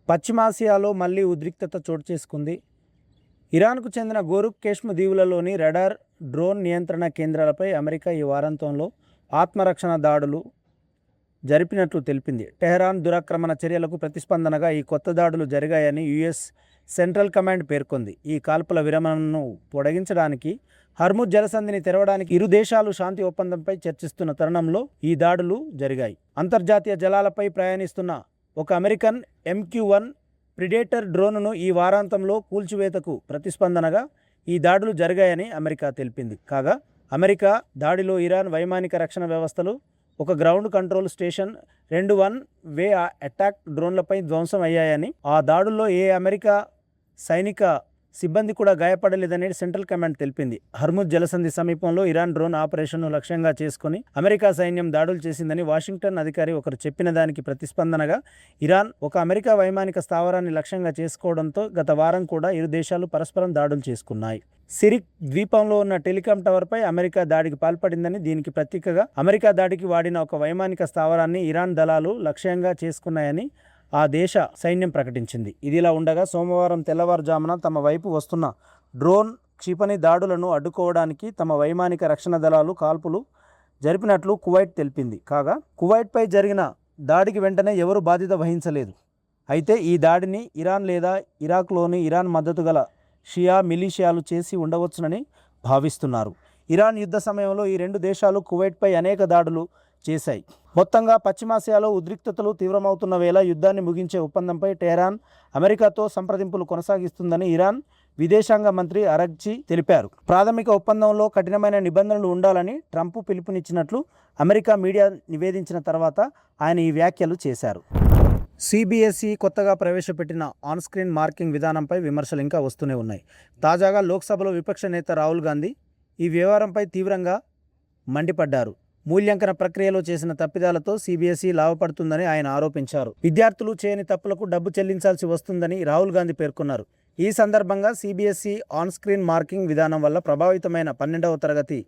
పశ్చిమాసియాలో మళ్లీ ఉద్రిక్తత చోటు చేసుకుంది. ఇరాన్కు చెందిన గోరుక్ కేష్మ్ దీవులలోని రడార్, డ్రోన్ నియంత్రణ కేంద్రాలపై అమెరికా ఈ వారాంతంలో ఆత్మరక్షణ దాడులు జరిపినట్లు తెలిపింది. టెహరాన్ దురాక్రమణ చర్యలకు ప్రతిస్పందనగా ఈ కొత్త దాడులు జరిగాయని యుఎస్ సెంట్రల్ కమాండ్ పేర్కొంది. ఈ కాల్పుల విరమణను పొడిగించడానికి, హర్ముజ్ జలసంధిని తెరవడానికి ఇరు దేశాలు శాంతి ఒప్పందంపై చర్చిస్తున్న తరుణంలో ఈ దాడులు జరిగాయి. అంతర్జాతీయ జలాలపై ప్రయాణిస్తున్న ఒక అమెరికన్ MQ-1 ప్రిడేటర్ డ్రోన్ను ఈ వారాంతంలో కూల్చివేతకు ప్రతిస్పందనగా ఈ దాడులు జరిగాయని అమెరికా తెలిపింది. కాగా అమెరికా దాడిలో ఇరాన్ వైమానిక రక్షణ వ్యవస్థలు, ఒక గ్రౌండ్ కంట్రోల్ స్టేషన్, 2 వన్-వే అటాక్ డ్రోన్లపై ధ్వంసం అయ్యాయని, ఆ దాడుల్లో ఏ అమెరికా సైనిక సిబ్బంది కూడా గాయపడలేదని సెంట్రల్ కమాండ్ తెలిపింది. హర్ముజ్ జలసంధి సమీపంలో ఇరాన్ డ్రోన్ ఆపరేషన్ను లక్ష్యంగా చేసుకుని అమెరికా సైన్యం దాడులు చేసిందని వాషింగ్టన్ అధికారి ఒకరు చెప్పిన దానికి ప్రతిస్పందనగా ఇరాన్ ఒక అమెరికా వైమానిక స్థావరాన్ని లక్ష్యంగా చేసుకోవడంతో గత వారం కూడా ఇరు దేశాలు పరస్పరం దాడులు చేసుకున్నాయి. సిరిక్ ద్వీపంలో ఉన్న టెలికాం టవర్పై అమెరికా దాడికి పాల్పడిందని, దీనికి ప్రతీకగా అమెరికా దాడికి వాడిన ఒక వైమానిక స్థావరాన్ని ఇరాన్ దళాలు లక్ష్యంగా చేసుకున్నాయని ఆ దేశ సైన్యం ప్రకటించింది. ఇదిలా ఉండగా సోమవారం తెల్లవారుజామున తమ వైపు వస్తున్న డ్రోన్, క్షిపణి దాడులను అడ్డుకోవడానికి తమ వైమానిక రక్షణ దళాలు కాల్పులు జరిపినట్లు కువైట్ తెలిపింది. కాగా కువైట్పై జరిగిన దాడికి వెంటనే ఎవరు బాధ్యత వహించలేదు. అయితే ఈ దాడిని ఇరాన్ లేదా ఇరాక్లోని ఇరాన్ మద్దతు గల షియా మిలీషియాలు చేసి ఉండవచ్చునని భావిస్తున్నారు. ఇరాన్ యుద్ధ సమయంలో ఈ రెండు దేశాలు కువైట్పై అనేక దాడులు చేశాయి. మొత్తంగా పశ్చిమాసియాలో ఉద్రిక్తతలు తీవ్రమవుతున్న వేళ యుద్ధాన్ని ముగించే ఒప్పందంపై టెహరాన్ అమెరికాతో సంప్రదింపులు కొనసాగిస్తుందని ఇరాన్ విదేశాంగ మంత్రి అరగ్చి తెలిపారు. ప్రాథమిక ఒప్పందంలో కఠినమైన నిబంధనలు ఉండాలని ట్రంప్ పిలుపునిచ్చినట్లు అమెరికా మీడియా నివేదించిన తర్వాత ఆయన ఈ వ్యాఖ్యలు చేశారు. CBSE కొత్తగా ప్రవేశపెట్టిన ఆన్ స్క్రీన్ మార్కింగ్ విధానంపై విమర్శలు ఇంకా వస్తూనే ఉన్నాయి. తాజాగా లోక్సభలో విపక్ష నేత రాహుల్ గాంధీ ఈ వ్యవహారంపై తీవ్రంగా మండిపడ్డారు. మూల్యాంకన ప్రక్రియలో చేసిన తప్పిదాలతో CBSE లాభపడుతుందని ఆయన ఆరోపించారు. విద్యార్థులు చేయని తప్పులకు డబ్బు చెల్లించాల్సి వస్తుందని రాహుల్ గాంధీ పేర్కొన్నారు. ఈ సందర్భంగా CBSE ఆన్ స్క్రీన్ మార్కింగ్ విధానం వల్ల ప్రభావితమైన 12వ తరగతి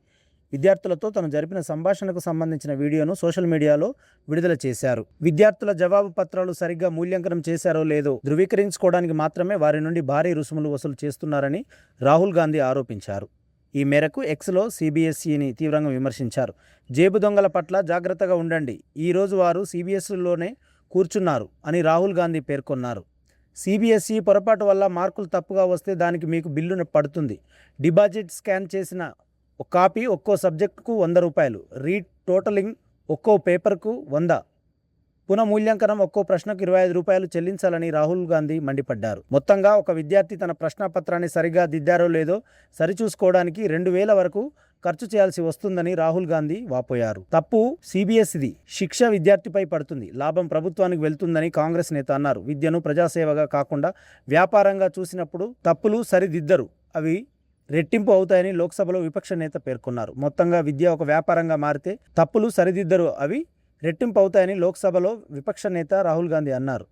విద్యార్థులతో తను జరిపిన సంభాషణకు సంబంధించిన వీడియోను సోషల్ మీడియాలో విడుదల చేశారు. విద్యార్థుల జవాబు పత్రాలు సరిగ్గా మూల్యాంకనం చేశారో లేదో ధృవీకరించుకోవడానికి మాత్రమే వారి నుండి భారీ రుసుములు వసూలు చేస్తున్నారని రాహుల్ గాంధీ ఆరోపించారు. ఈ మేరకు ఎక్స్లో CBSEని తీవ్రంగా విమర్శించారు. జేబు దొంగల పట్ల జాగ్రత్తగా ఉండండి, ఈరోజు వారు CBSEలోనే కూర్చున్నారు అని రాహుల్ గాంధీ పేర్కొన్నారు. CBSE పొరపాటు వల్ల మార్కులు తప్పుగా వస్తే దానికి మీకు బిల్లు పడుతుంది. డిపాజిట్ స్కాన్ చేసిన ఒక కాపీ ఒక్కో సబ్జెక్టుకు ₹100, రీటోటలింగ్ ఒక్కో పేపర్కు 100, పునఃమూల్యాంకనం ఒక్కో ప్రశ్నకు ₹25 చెల్లించాలని రాహుల్ గాంధీ మండిపడ్డారు. మొత్తంగా ఒక విద్యార్థి తన ప్రశ్నపత్రాన్ని సరిగా దిద్దారో లేదో సరిచూసుకోవడానికి 2000 వరకు ఖర్చు చేయాల్సి వస్తుందని రాహుల్ గాంధీ వాపోయారు. తప్పు CBSEది, శిక్ష విద్యార్థిపై పడుతుంది, లాభం ప్రభుత్వానికి వెళ్తుందని కాంగ్రెస్ నేత అన్నారు. విద్యను ప్రజాసేవగా కాకుండా వ్యాపారంగా చూసినప్పుడు తప్పులు సరిదిద్దరు, అవి రెట్టింపు అవుతాయని లోక్సభలో విపక్ష నేత పేర్కొన్నారు. మొత్తంగా విద్య ఒక వ్యాపారంగా మారితే తప్పులు సరిదిద్దరు, అవి రెట్టింపు అవుతాయని లోక్సభలో విపక్ష నేత రాహుల్ గాంధీ అన్నారు.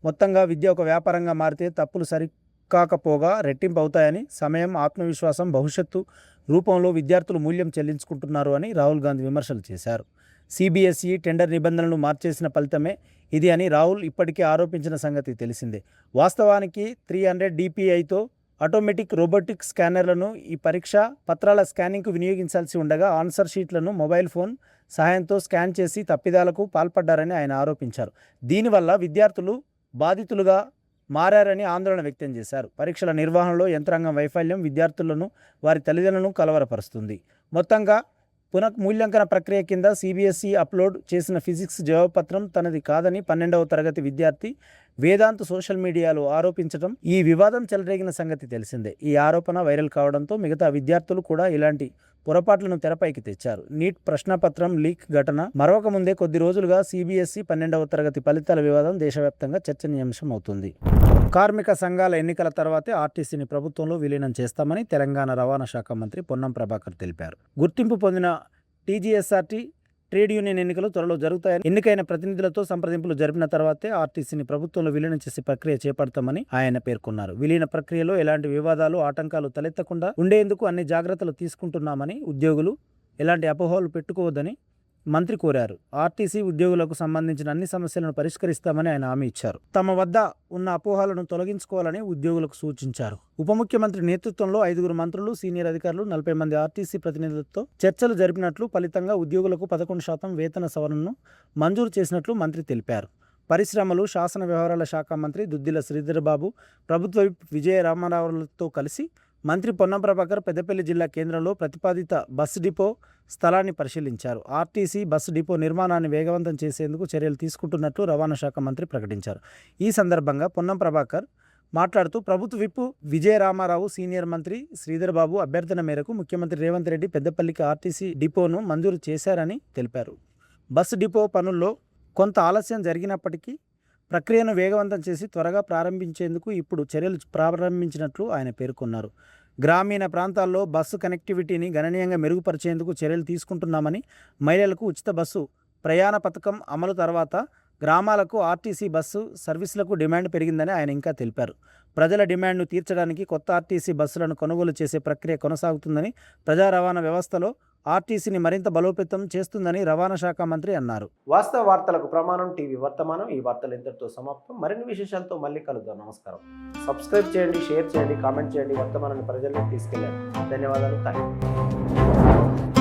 మొత్తంగా విద్య ఒక వ్యాపారంగా మారితే తప్పులు సరికాకపోగా రెట్టింపు అవుతాయని, సమయం, ఆత్మవిశ్వాసం, భవిష్యత్తు రూపంలో విద్యార్థులు మూల్యం చెల్లించుకుంటున్నారు అని రాహుల్ గాంధీ విమర్శలు చేశారు. CBSE టెండర్ నిబంధనలు మార్చేసిన ఫలితమే ఇది అని రాహుల్ ఇప్పటికే ఆరోపించిన సంగతి తెలిసిందే. వాస్తవానికి 300 DPIతో ఆటోమేటిక్ రోబోటిక్ స్కానర్లను ఈ పరీక్షా పత్రాల స్కానింగ్కు వినియోగించాల్సి ఉండగా ఆన్సర్ షీట్లను మొబైల్ ఫోన్ సహాయంతో స్కాన్ చేసి తప్పిదాలకు పాల్పడ్డారని ఆయన ఆరోపించారు. దీనివల్ల విద్యార్థులు బాధితులుగా మారారని ఆందోళన వ్యక్తం చేశారు. పరీక్షల నిర్వహణలో యంత్రాంగం వైఫల్యం విద్యార్థులను, వారి తల్లిదండ్రులను కలవరపరుస్తుంది. మొత్తంగా పునఃమూల్యాంకన ప్రక్రియ కింద CBSE అప్లోడ్ చేసిన ఫిజిక్స్ జవాబుపత్రం తనది కాదని 12వ తరగతి విద్యార్థి వేదాంత్ సోషల్ మీడియాలో ఆరోపించడం, ఈ వివాదం చెలరేగిన సంగతి తెలిసిందే. ఈ ఆరోపణ వైరల్ కావడంతో మిగతా విద్యార్థులు కూడా ఇలాంటి పొరపాట్లను తెరపైకి తెచ్చారు. నీట్ ప్రశ్నపత్రం లీక్ ఘటన మరొక ముందే కొద్ది రోజులుగా CBSE 12వ తరగతి ఫలితాల వివాదం దేశవ్యాప్తంగా చర్చనీయాంశం అవుతుంది. కార్మిక సంఘాల ఎన్నికల తర్వాతే ఆర్టీసీని ప్రభుత్వంలో విలీనం చేస్తామని తెలంగాణ రవాణా శాఖ మంత్రి పొన్నం ప్రభాకర్ తెలిపారు. గుర్తింపు పొందిన TGSRT ట్రేడ్ యూనియన్ ఎన్నికలు త్వరలో జరుగుతాయని, ఎన్నికైన ప్రతినిధులతో సంప్రదింపులు జరిపిన తర్వాతే ఆర్టీసీని ప్రభుత్వంలో విలీనం చేసే ప్రక్రియ చేపడతామని ఆయన పేర్కొన్నారు. విలీన ప్రక్రియలో ఎలాంటి వివాదాలు, ఆటంకాలు తలెత్తకుండా ఉండేందుకు అన్ని జాగ్రత్తలు తీసుకుంటున్నామని, ఉద్యోగులు ఎలాంటి అపోహలు పెట్టుకోవద్దని మంత్రి కోరారు. ఆర్టీసీ ఉద్యోగులకు సంబంధించిన అన్ని సమస్యలను పరిష్కరిస్తామని ఆయన హామీ ఇచ్చారు. తమ వద్ద ఉన్న అపోహలను తొలగించుకోవాలని ఉద్యోగులకు సూచించారు. ఉప ముఖ్యమంత్రి నేతృత్వంలో 5 మంత్రులు, సీనియర్ అధికారులు, 40 మంది ఆర్టీసీ ప్రతినిధులతో చర్చలు జరిపినట్లు, ఫలితంగా ఉద్యోగులకు 11% వేతన సవరణను మంజూరు చేసినట్లు మంత్రి తెలిపారు. పరిశ్రమలు, శాసన వ్యవహారాల శాఖ మంత్రి దుద్దిల శ్రీధర్ బాబు, ప్రభుత్వ విప్ విజయ రామారావులతో కలిసి మంత్రి పొన్నం ప్రభాకర్ పెద్దపల్లి జిల్లా కేంద్రంలో ప్రతిపాదిత బస్సు డిపో స్థలాన్ని పరిశీలించారు. ఆర్టీసీ బస్సు డిపో నిర్మాణాన్ని వేగవంతం చేసేందుకు చర్యలు తీసుకుంటున్నట్లు రవాణా శాఖ మంత్రి ప్రకటించారు. ఈ సందర్భంగా పొన్నం ప్రభాకర్ మాట్లాడుతూ ప్రభుత్వ విప్ విజయ రామారావు, సీనియర్ మంత్రి శ్రీధర్ బాబు అభ్యర్థన మేరకు ముఖ్యమంత్రి రేవంత్ రెడ్డి పెద్దపల్లికి ఆర్టీసీ డిపోను మంజూరు చేశారని తెలిపారు. బస్సు డిపో పనుల్లో కొంత ఆలస్యం జరిగినప్పటికీ ప్రక్రియను వేగవంతం చేసి త్వరగా ప్రారంభించేందుకు ఇప్పుడు చర్యలు ప్రారంభించినట్లు ఆయన పేర్కొన్నారు. గ్రామీణ ప్రాంతాల్లో బస్సు కనెక్టివిటీని గణనీయంగా మెరుగుపరిచేందుకు చర్యలు తీసుకుంటున్నామని, మహిళలకు ఉచిత బస్సు ప్రయాణ పథకం అమలు తర్వాత గ్రామాలకు ఆర్టీసీ బస్సు సర్వీసులకు డిమాండ్ పెరిగిందని ఆయన ఇంకా తెలిపారు. ప్రజల డిమాండ్ను తీర్చడానికి కొత్త ఆర్టీసీ బస్సులను కొనుగోలు చేసే ప్రక్రియ కొనసాగుతుందని, ప్రజా రవాణా వ్యవస్థలో ఆర్టీసీని మరింత బలోపేతం చేస్తుందని రవాణా శాఖ మంత్రి అన్నారు. వాస్తవ వార్తలకు ప్రమాణం టీవీ వర్తమానం. ఈ వార్తలు ఇంతటితో సమాప్తం. మరిన్ని విశేషాలతో మళ్ళీ కలుద్దాం. నమస్కారం. సబ్స్క్రైబ్ చేయండి, షేర్ చేయండి, కామెంట్ చేయండి. వర్తమానాన్ని ప్రజల్లోకి తీసుకెళ్ళండి. ధన్యవాదాలు. థాంక్యూ.